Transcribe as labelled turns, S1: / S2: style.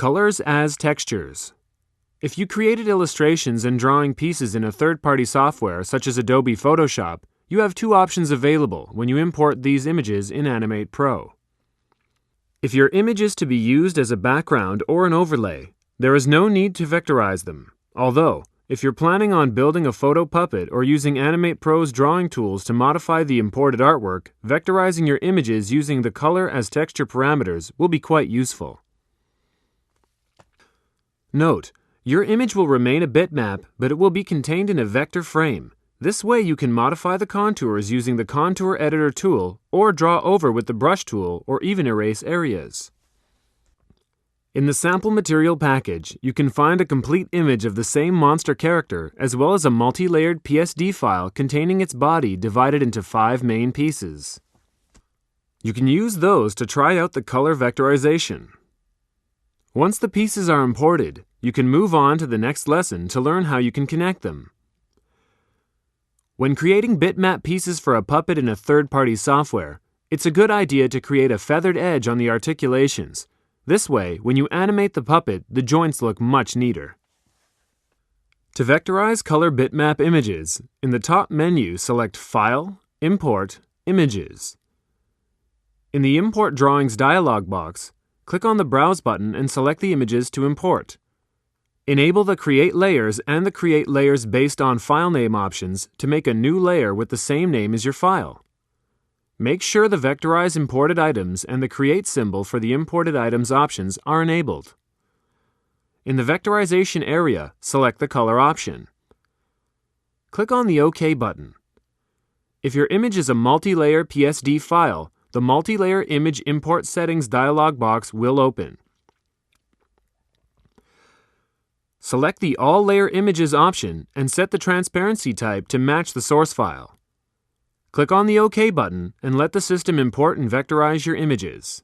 S1: Colors as textures. If you created illustrations and drawing pieces in a third-party software such as Adobe Photoshop, you have two options available when you import these images in Animate Pro. If your image is to be used as a background or an overlay, there is no need to vectorize them. Although, if you're planning on building a photo puppet or using Animate Pro's drawing tools to modify the imported artwork, vectorizing your images using the color as texture parameters will be quite useful. Note, your image will remain a bitmap, but it will be contained in a vector frame. This way you can modify the contours using the Contour Editor tool, or draw over with the Brush tool, or even erase areas. In the sample material package, you can find a complete image of the same monster character, as well as a multi-layered PSD file containing its body divided into 5 main pieces. You can use those to try out the color vectorization. Once the pieces are imported, you can move on to the next lesson to learn how you can connect them. When creating bitmap pieces for a puppet in a third-party software, it's a good idea to create a feathered edge on the articulations. This way, when you animate the puppet, the joints look much neater. To vectorize color bitmap images, in the top menu select File, Import, Images. In the Import Drawings dialog box, click on the Browse button and select the images to import. Enable the Create Layers and the Create Layers based on file name options to make a new layer with the same name as your file. Make sure the Vectorize Imported Items and the Create symbol for the Imported Items options are enabled. In the Vectorization area, select the Color option. Click on the OK button. If your image is a multi-layer PSD file, the Multi-Layer Image Import Settings dialog box will open. Select the All Layer Images option and set the transparency type to match the source file. Click on the OK button and let the system import and vectorize your images.